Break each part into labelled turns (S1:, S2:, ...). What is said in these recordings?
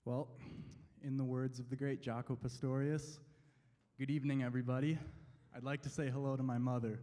S1: Well, in the words of the great Jaco Pastorius, good evening, everybody. I'd like to say hello to my mother.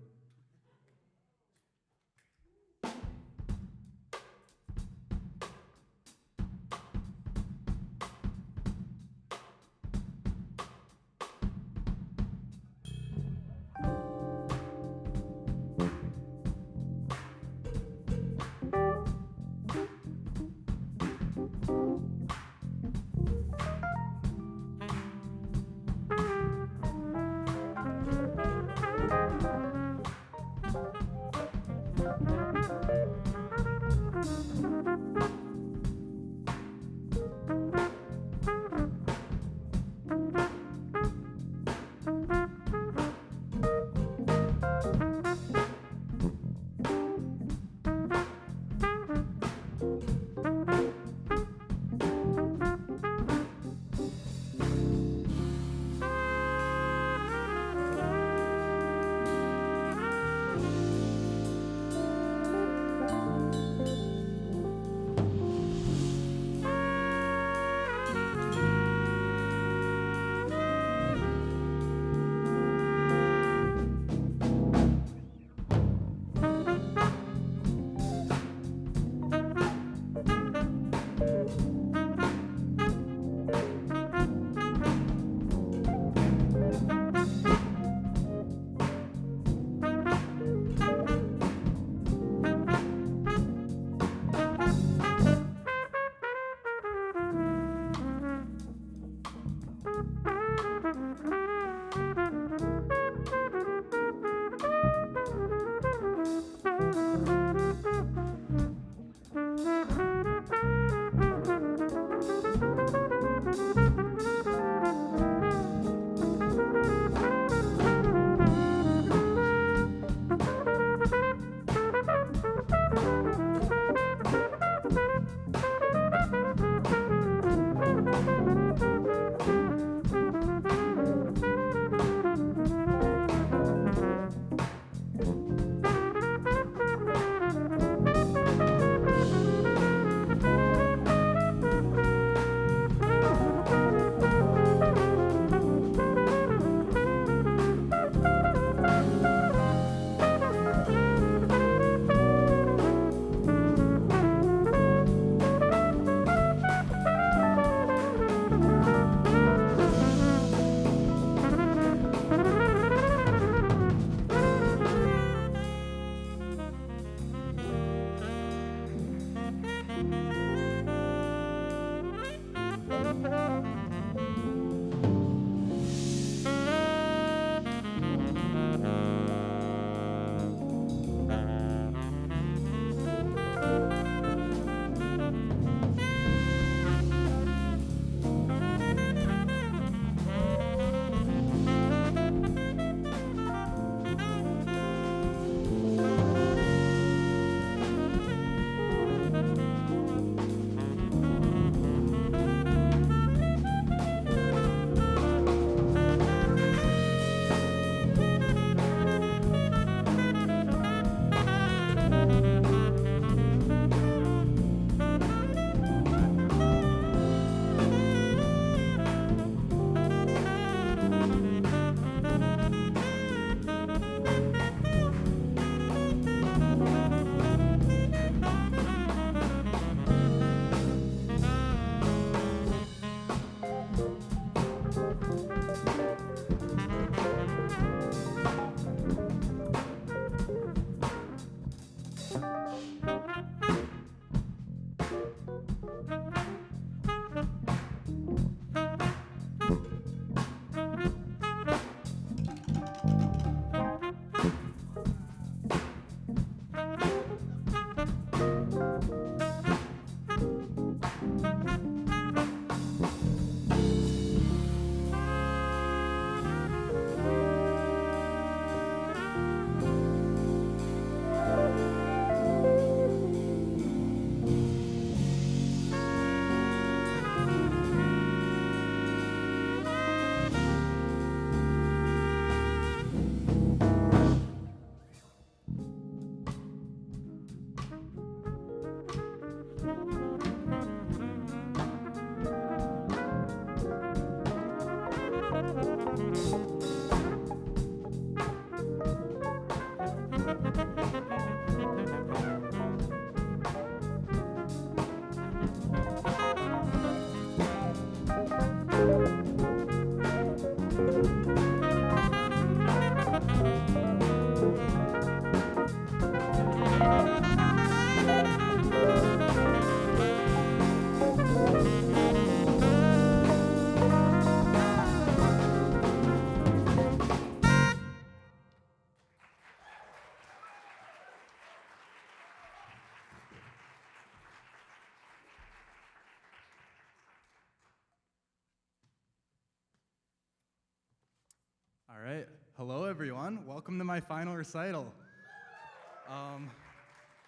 S1: Hello, everyone. Welcome to my final recital.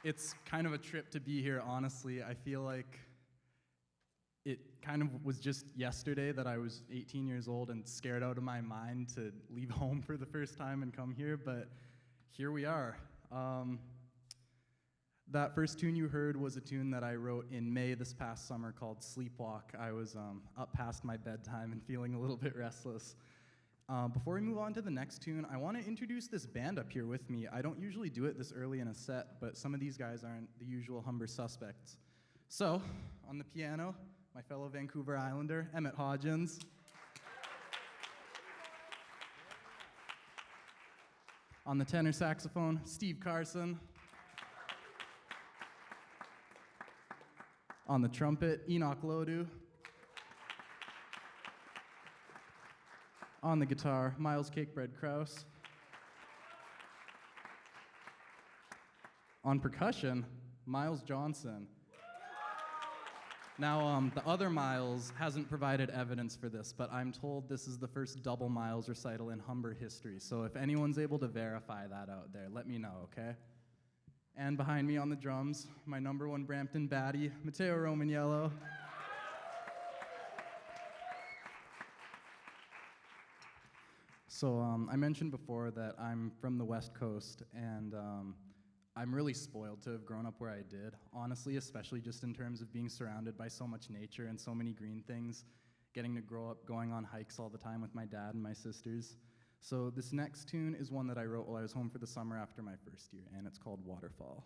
S1: It's kind of a trip to be here, honestly. I feel like it kind of was just yesterday that I was 18 years old and scared out of my mind to leave home for the first time and come here, but here we are. That first tune you heard was a tune that I wrote in May this past summer called Sleepwalk. I was up past my bedtime and feeling a little bit restless. Before we move on to the next tune, I want to introduce this band up here with me. I don't usually do it this early in a set, but some of these guys aren't the usual Humber suspects. So, on the piano, my fellow Vancouver Islander, Emmett Hodgins. On the tenor saxophone, Steve Carson. On the trumpet, Enoch Lodu. On the guitar, Miles Cakebread-Kraus. On percussion, Miles Johnson. Now, the other Miles hasn't provided evidence for this, but I'm told this is the first double Miles recital in Humber history, so if anyone's able to verify that out there, let me know, okay? And behind me on the drums, my number one Brampton baddie, Matteo Romaniello. So I mentioned before that I'm from the West Coast, and I'm really spoiled to have grown up where I did, honestly, especially just in terms of being surrounded by so much nature and so many green things, getting to grow up going on hikes all the time with my dad and my sisters. So this next tune is one that I wrote while I was home for the summer after my first year, and it's called Waterfall.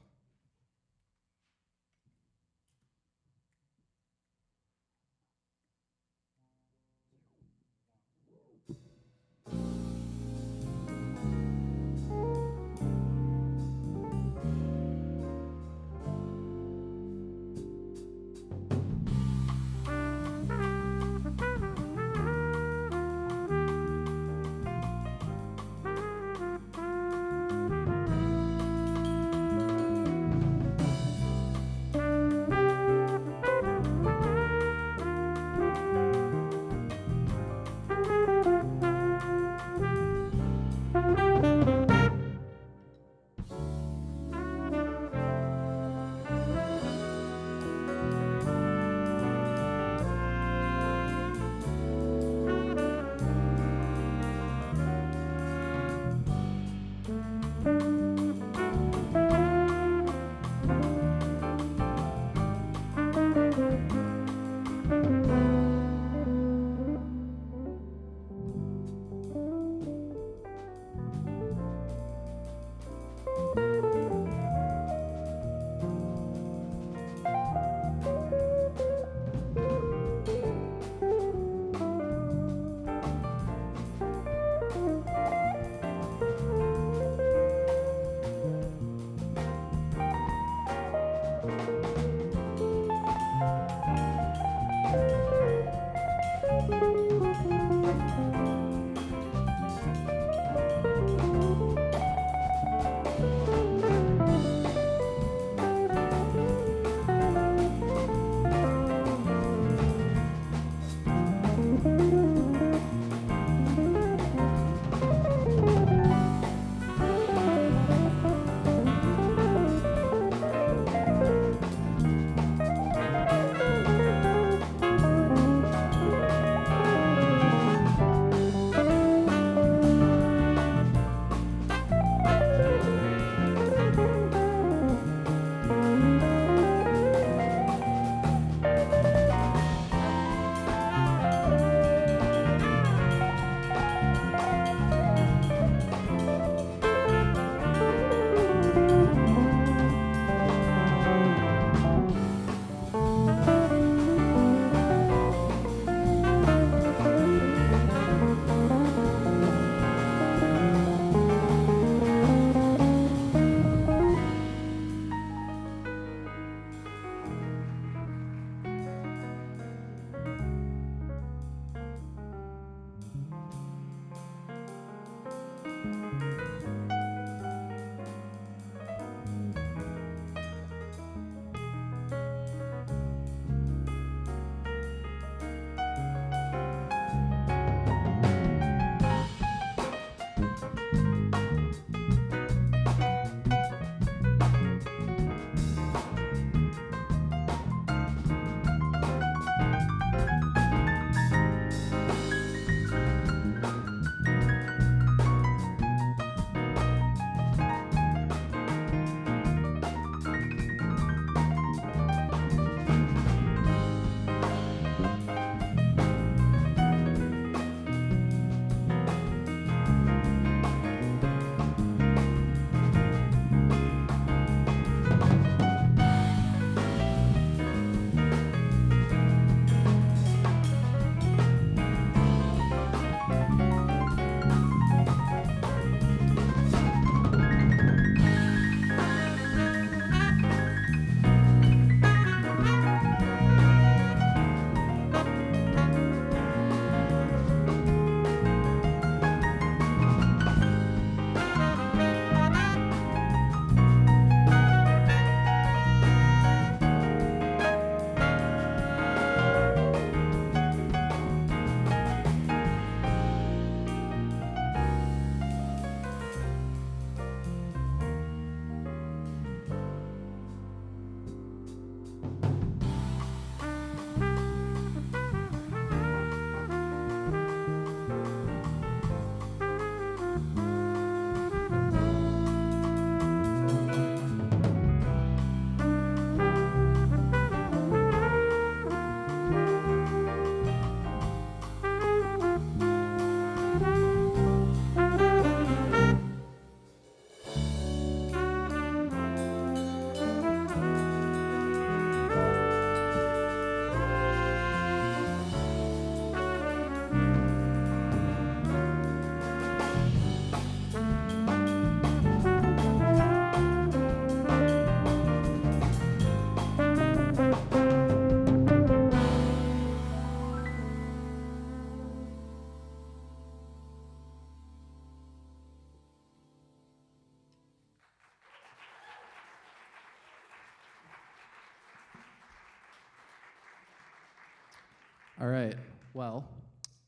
S1: All right, well,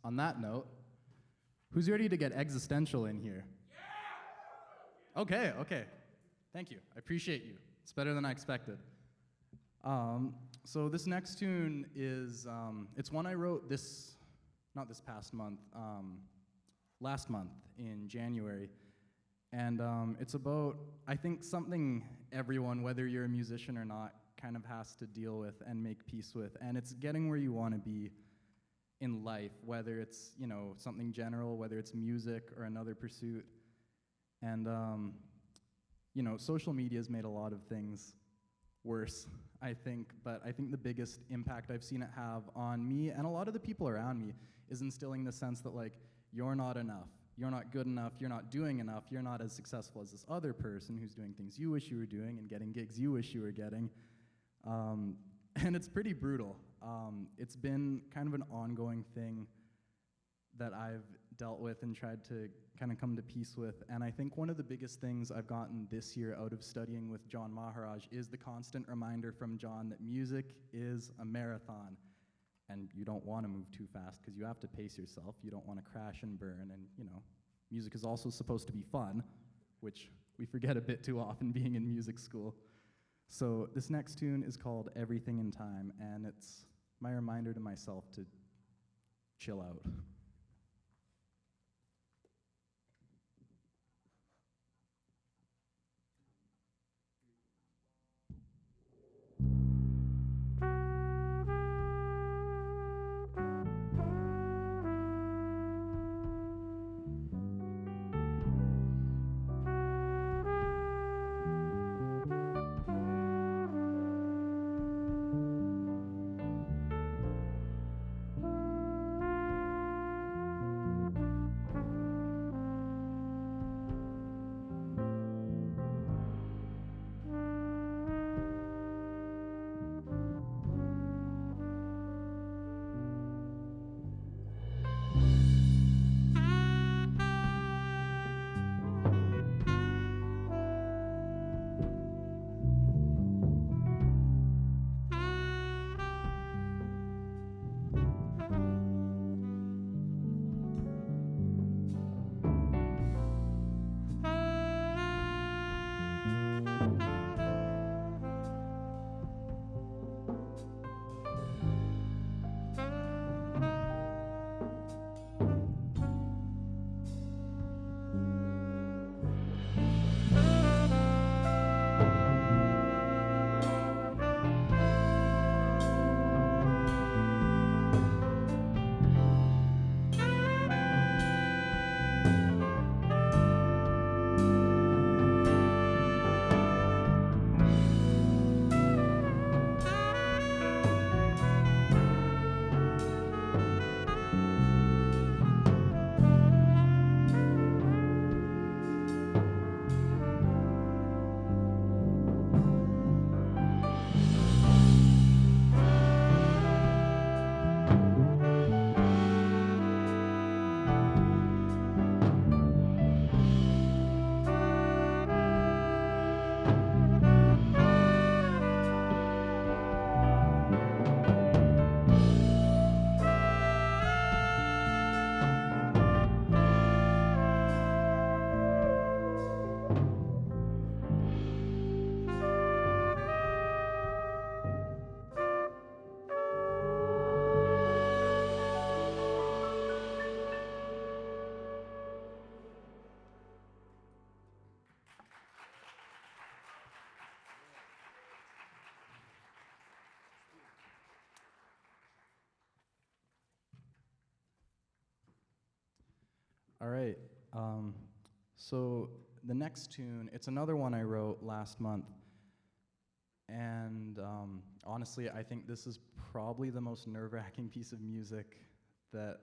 S1: on that note, who's ready to get existential in here? Yeah! Okay. Thank you. I appreciate you. It's better than I expected. So this next tune is, it's one I wrote not this past month, last month in January. And it's about, I think, something everyone, whether you're a musician or not, kind of has to deal with and make peace with. And it's getting where you want to be in life, whether it's, something general, whether it's music or another pursuit. And, social media's made a lot of things worse, I think, but I think the biggest impact I've seen it have on me and a lot of the people around me is instilling the sense that, you're not enough, you're not good enough, you're not doing enough, you're not as successful as this other person who's doing things you wish you were doing and getting gigs you wish you were getting. And it's pretty brutal. It's been kind of an ongoing thing that I've dealt with and tried to kind of come to peace with. And I think one of the biggest things I've gotten this year out of studying with John Maharaj is the constant reminder from John that music is a marathon. And you don't want to move too fast because you have to pace yourself. You don't want to crash and burn. And, music is also supposed to be fun, which we forget a bit too often being in music school. So this next tune is called Everything in Time, and it's my reminder to myself to chill out. All right, so the next tune, it's another one I wrote last month, and honestly, I think this is probably the most nerve-wracking piece of music that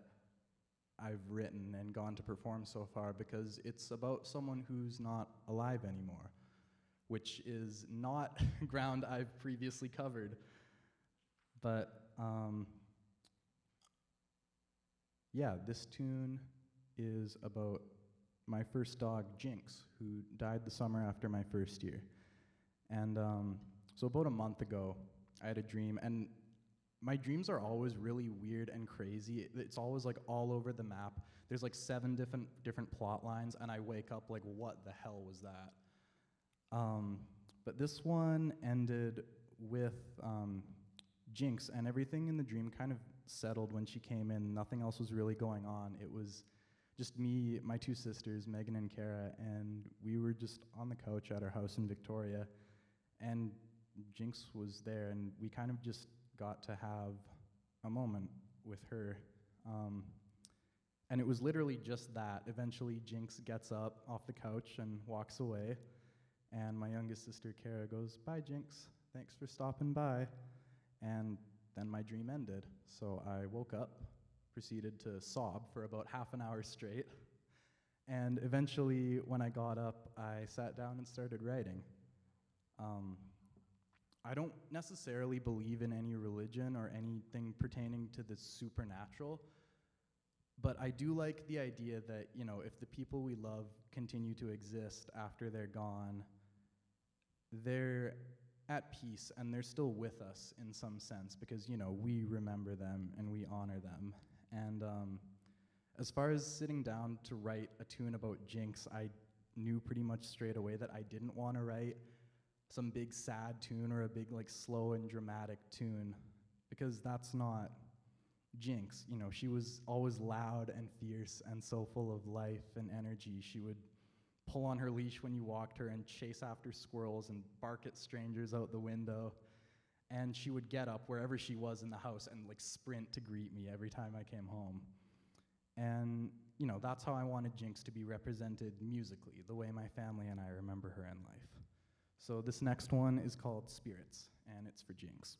S1: I've written and gone to perform so far, because it's about someone who's not alive anymore, which is not ground I've previously covered. But yeah, this tune is about my first dog, Jinx, who died the summer after my first year. And so about a month ago, I had a dream, and my dreams are always really weird and crazy. It's always like all over the map. There's like 7 different plot lines, and I wake up like, what the hell was that? But this one ended with Jinx, and everything in the dream kind of settled when she came in. Nothing else was really going on. It was just me, my 2 sisters, Megan and Kara, and we were just on the couch at our house in Victoria, and Jinx was there, and we kind of just got to have a moment with her. And it was literally just that. Eventually, Jinx gets up off the couch and walks away, and my youngest sister, Kara, goes, "Bye, Jinx. Thanks for stopping by." And then my dream ended. So I woke up, proceeded to sob for about half an hour straight, and eventually, when I got up, I sat down and started writing. I don't necessarily believe in any religion or anything pertaining to the supernatural, but I do like the idea that, you know, if the people we love continue to exist after they're gone, they're at peace and they're still with us in some sense because, you know, we remember them and we honor them. And as far as sitting down to write a tune about Jinx, I knew pretty much straight away that I didn't want to write some big sad tune or a big like slow and dramatic tune, because that's not Jinx. You know, she was always loud and fierce and so full of life and energy. She would pull on her leash when you walked her and chase after squirrels and bark at strangers out the window. And she would get up wherever she was in the house and like sprint to greet me every time I came home. And, you know, that's how I wanted Jinx to be represented musically, the way my family and I remember her in life. So this next one is called Spirits, and it's for Jinx.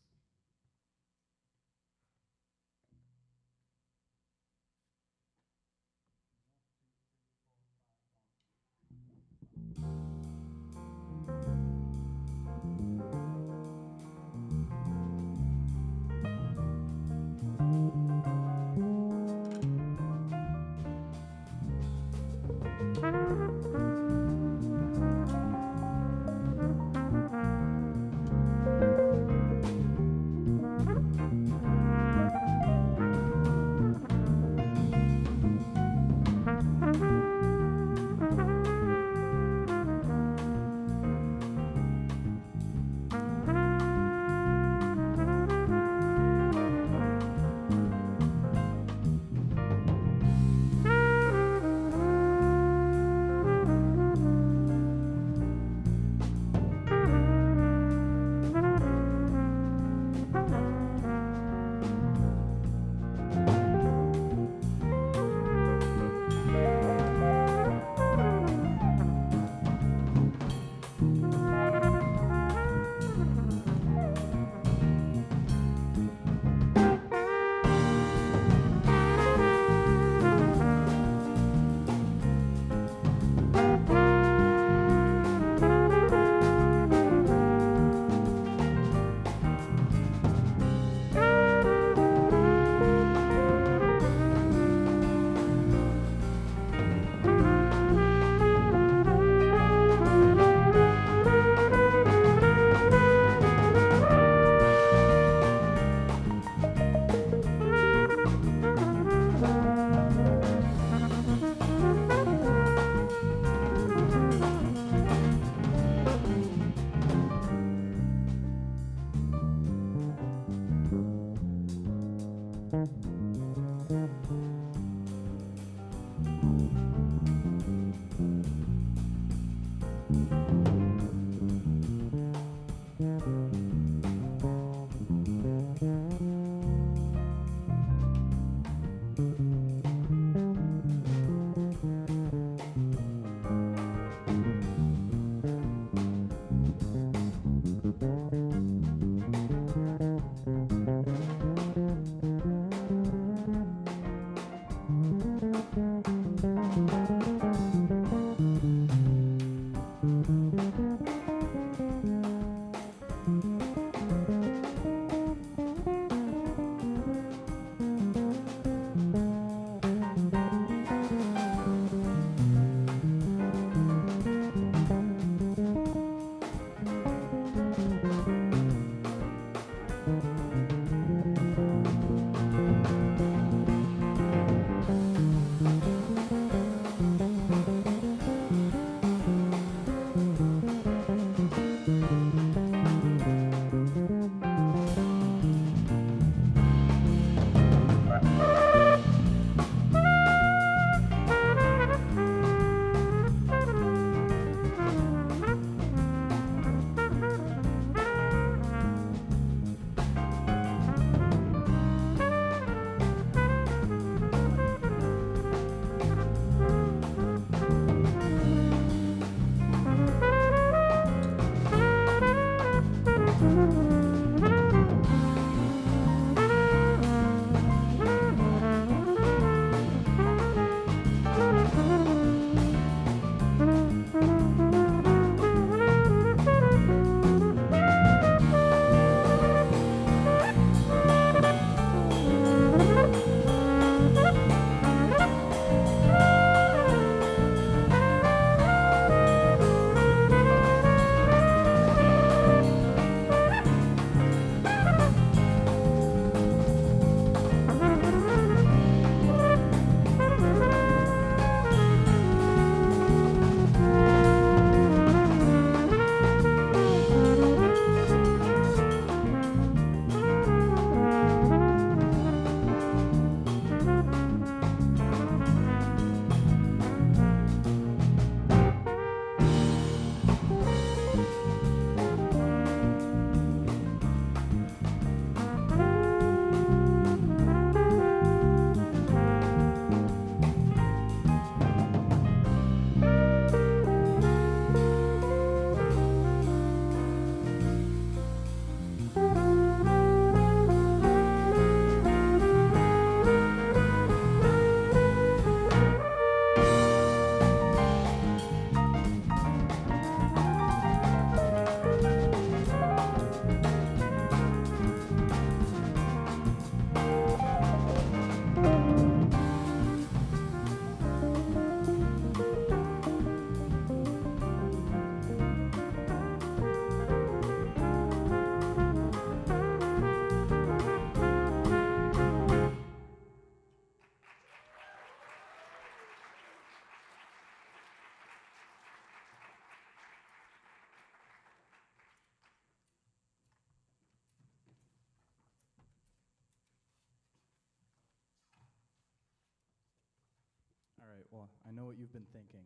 S1: well, I know what you've been thinking.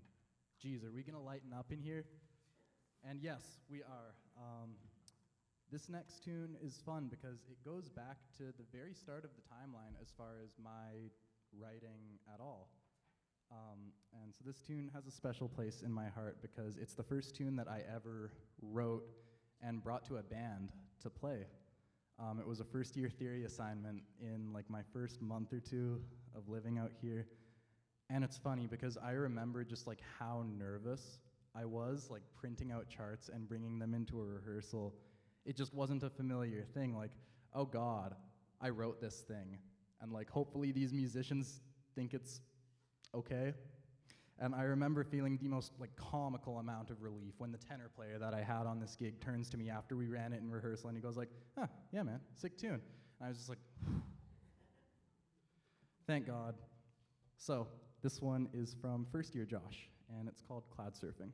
S1: Geez, are we going to lighten up in here? And yes, we are. This next tune is fun because it goes back to the very start of the timeline as far as my writing at all. And so this tune has a special place in my heart because it's the first tune that I ever wrote and brought to a band to play. It was a first-year theory assignment in like my first month or two of living out here. And it's funny because I remember just like how nervous I was, like printing out charts and bringing them into a rehearsal. It just wasn't a familiar thing, like, oh God, I wrote this thing. And like hopefully these musicians think it's okay. And I remember feeling the most like comical amount of relief when the tenor player that I had on this gig turns to me after we ran it in rehearsal and he goes like, huh, yeah man, sick tune. And I was just like, thank God. So this one is from first year Josh, and it's called Cloud Surfing.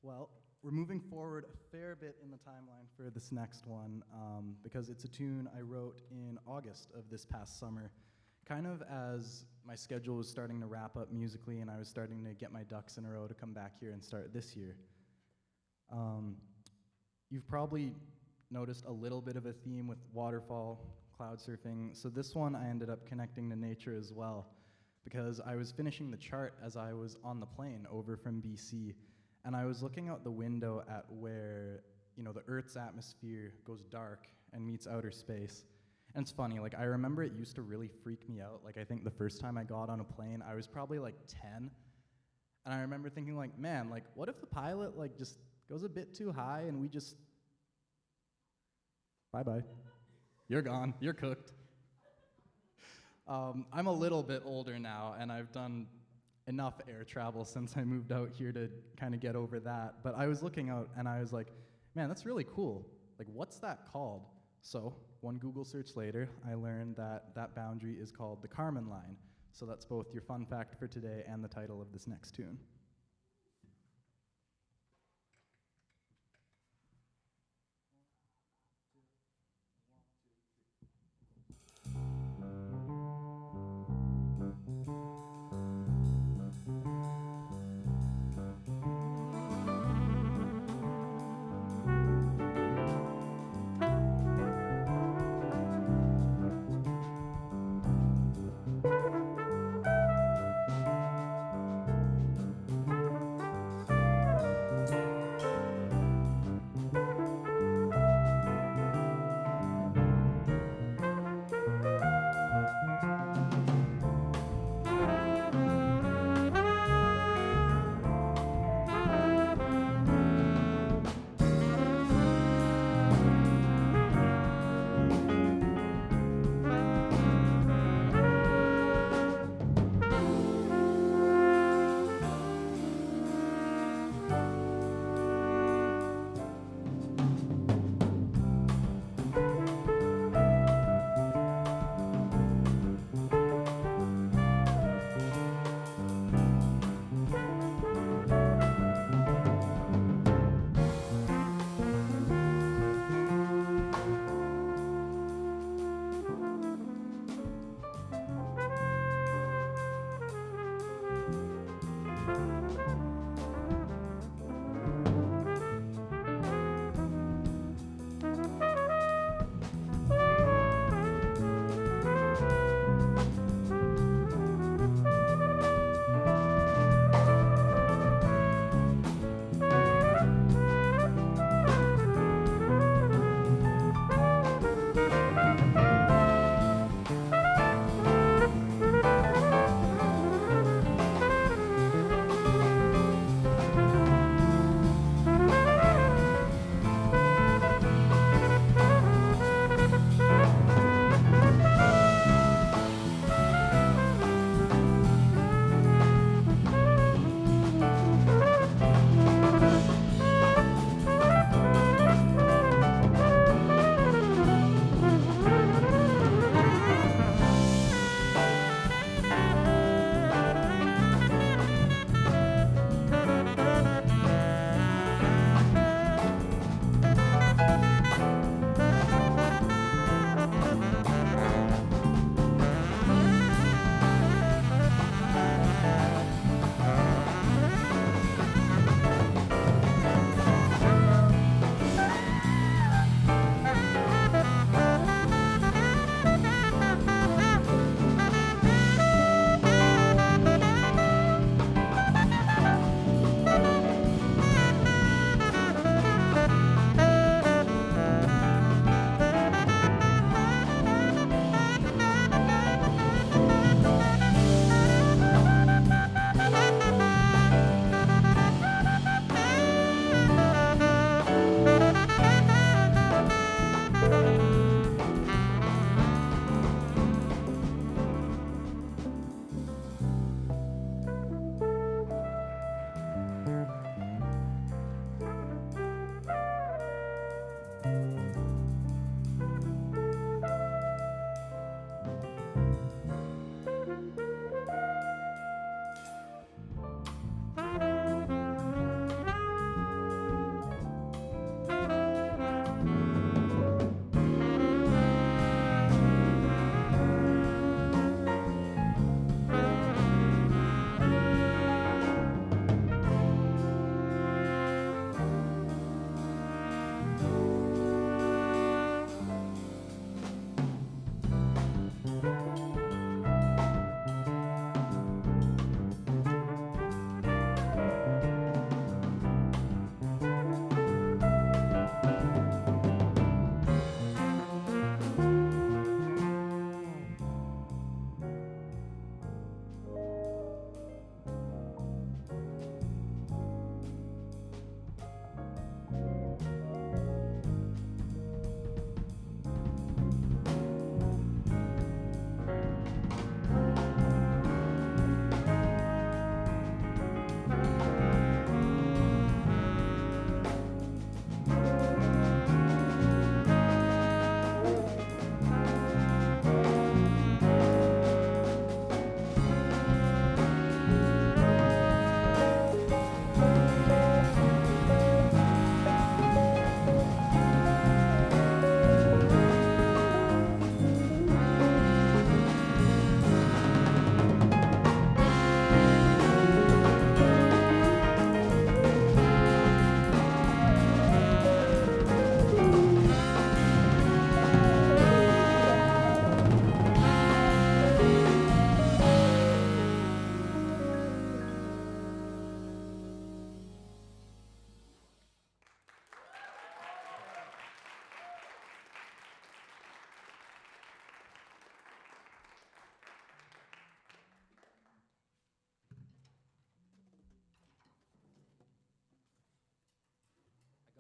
S1: Well, we're moving forward a fair bit in the timeline for this next one because it's a tune I wrote in August of this past summer, kind of as my schedule was starting to wrap up musically and I was starting to get my ducks in a row to come back here and start this year. You've probably noticed a little bit of a theme with waterfall, cloud surfing, so this one I ended up connecting to nature as well because I was finishing the chart as I was on the plane over from BC, and I was looking out the window at where, you know, the Earth's atmosphere goes dark and meets outer space. And it's funny, like I remember it used to really freak me out. Like I think the first time I got on a plane, I was probably like 10. And I remember thinking like, man, like what if the pilot like just goes a bit too high and we just, bye-bye. You're gone, you're cooked. I'm a little bit older now and I've done enough air travel since I moved out here to kind of get over that. But I was looking out and I was like, man, that's really cool. Like what's that called? So one Google search later, I learned that that boundary is called the Kármán line. So that's both your fun fact for today and the title of this next tune.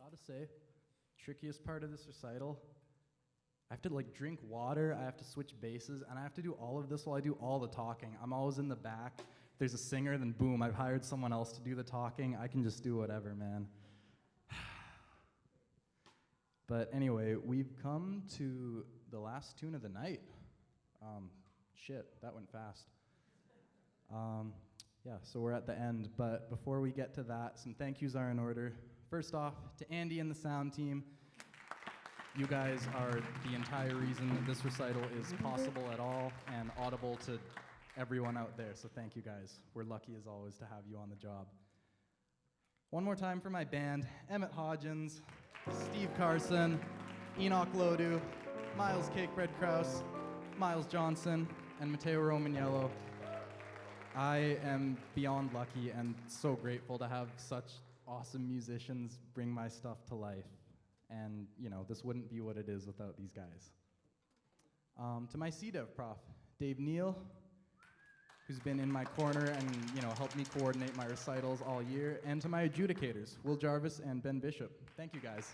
S1: gotta say, trickiest part of this recital, I have to like drink water, I have to switch basses, and I have to do all of this while I do all the talking. I'm always in the back. There's a singer, then boom, I've hired someone else to do the talking. I can just do whatever, man. But anyway, we've come to the last tune of the night. Shit, that went fast. Yeah, so we're at the end, but before we get to that, some thank yous are in order. First off, to Andy and the sound team. You guys are the entire reason that this recital is possible at all and audible to everyone out there, so thank you guys. We're lucky as always to have you on the job. One more time for my band, Emmett Hodgins, Steve Carson, Enoch Lodu, Miles Cakebread-Kraus, Miles Johnson, and Matteo Romaniello. I am beyond lucky and so grateful to have such awesome musicians bring my stuff to life. And, you know, this wouldn't be what it is without these guys. To my CDev prof, Neill, who's been in my corner and, you know, helped me coordinate my recitals all year, and to my adjudicators, Jarvis and Ben Bishop. Thank you, guys.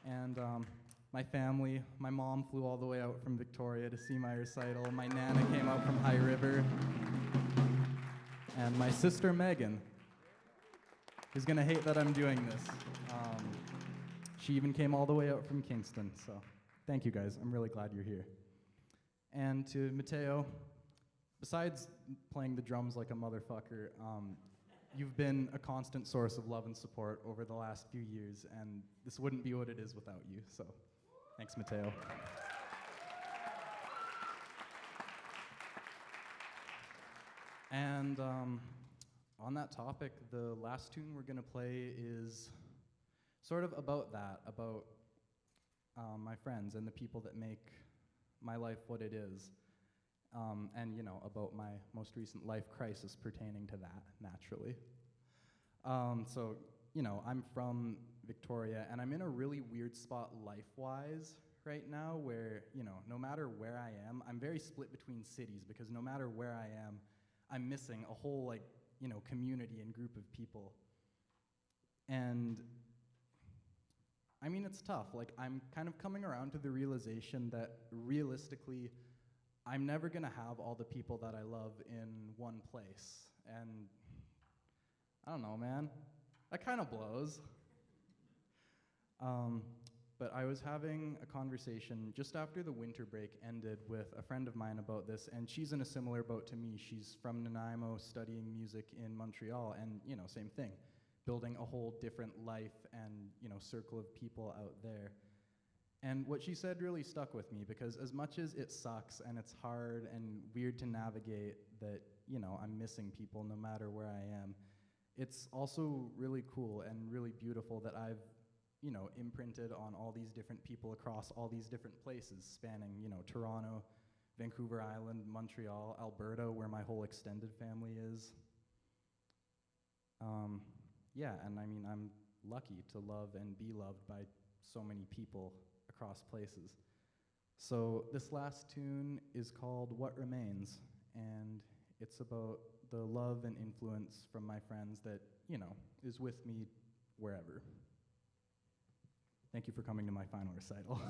S1: And my family, my mom flew all the way out from Victoria to see my recital. My nana came out from High River. And my sister, Megan, is gonna hate that I'm doing this. She even came all the way out from Kingston, so thank you guys. I'm really glad you're here. And to Matteo, besides playing the drums like a motherfucker, you've been a constant source of love and support over the last few years, and this wouldn't be what it is without you, so thanks, Matteo. And on that topic, the last tune we're gonna play is sort of about that, about my friends and the people that make my life what it is. And, you know, about my most recent life crisis pertaining to that, naturally. So, you know, I'm from Victoria, and I'm in a really weird spot life-wise right now where, you know, no matter where I am, I'm very split between cities because no matter where I am, I'm missing a whole, like, you know, community and group of people. And, I mean, it's tough. Like, I'm kind of coming around to the realization that realistically, I'm never gonna have all the people that I love in one place. And I don't know, man. That kind of blows. But I was having a conversation just after the winter break ended with a friend of mine about this, and she's in a similar boat to me. She's from Nanaimo, studying music in Montreal, and, you know, same thing. Building a whole different life and, you know, circle of people out there. And what she said really stuck with me because as much as it sucks and it's hard and weird to navigate that, you know, I'm missing people no matter where I am, it's also really cool and really beautiful that I've, you know, imprinted on all these different people across all these different places spanning, you know, Toronto, Vancouver Island, Montreal, Alberta, where my whole extended family is. Yeah, and I mean, I'm lucky to love and be loved by so many people across places. So this last tune is called What Remains, and it's about the love and influence from my friends that, you know, is with me wherever. Thank you for coming to my final recital.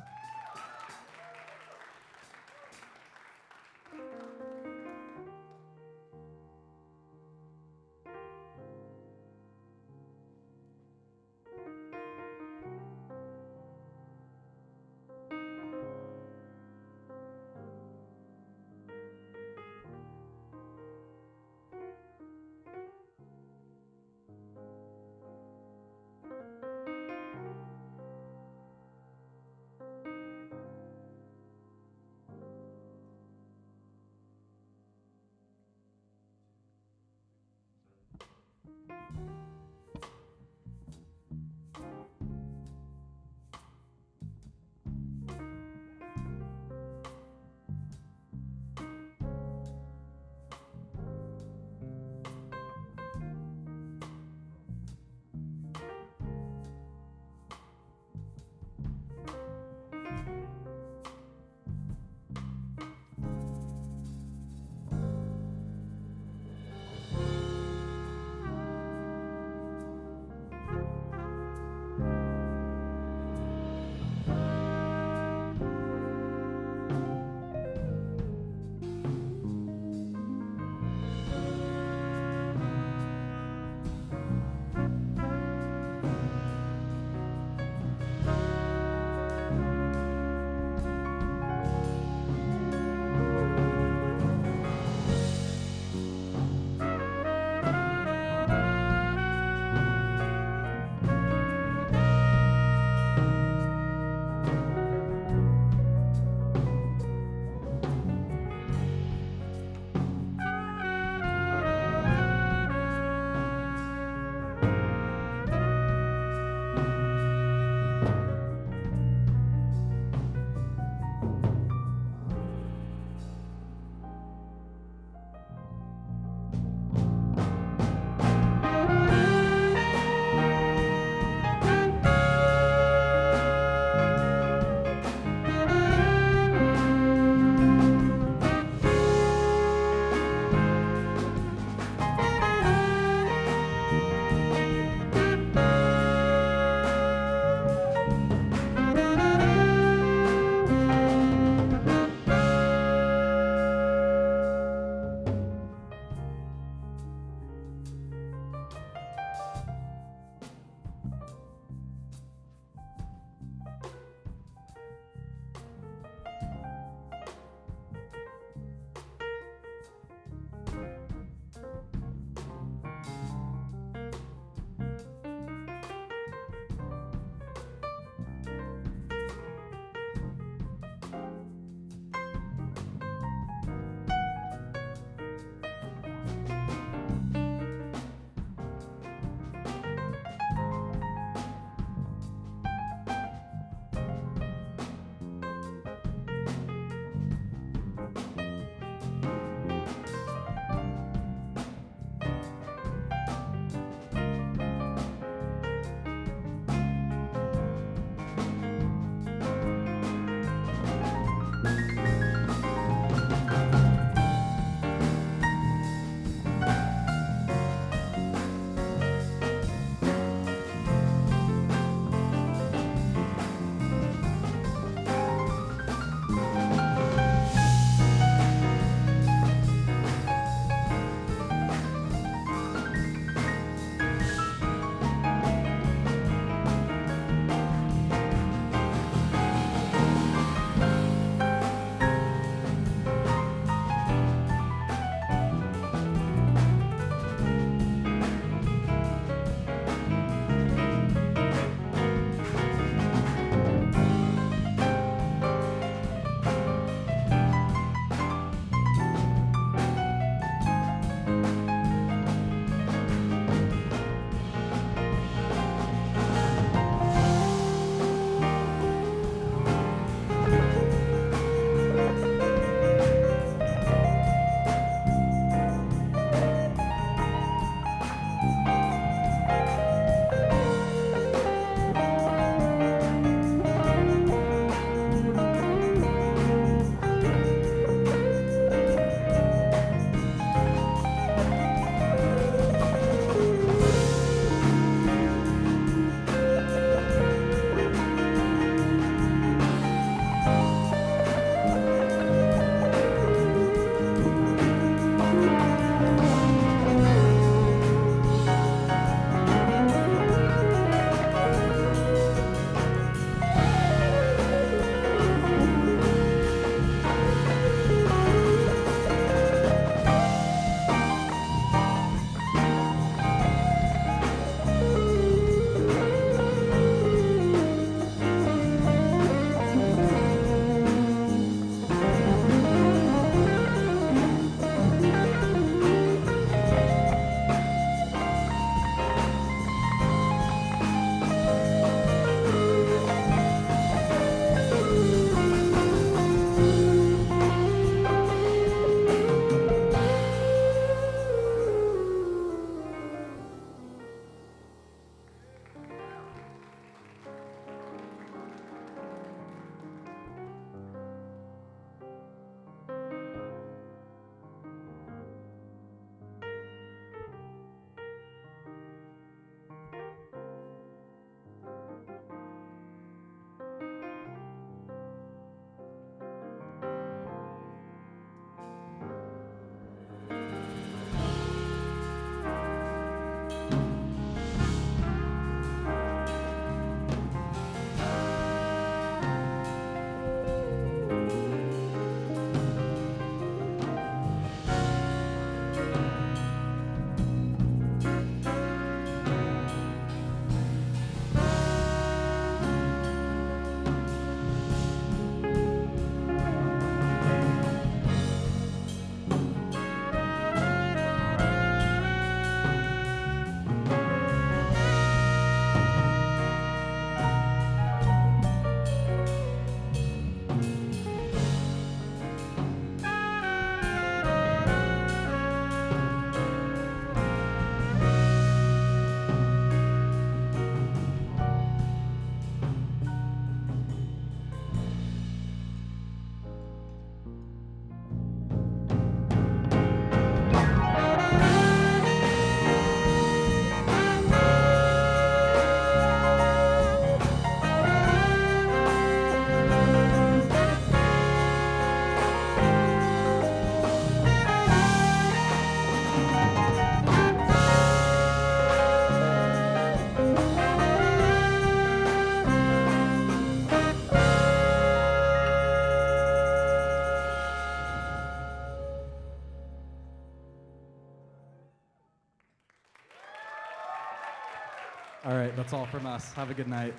S1: All right, that's all from us. Have a good night.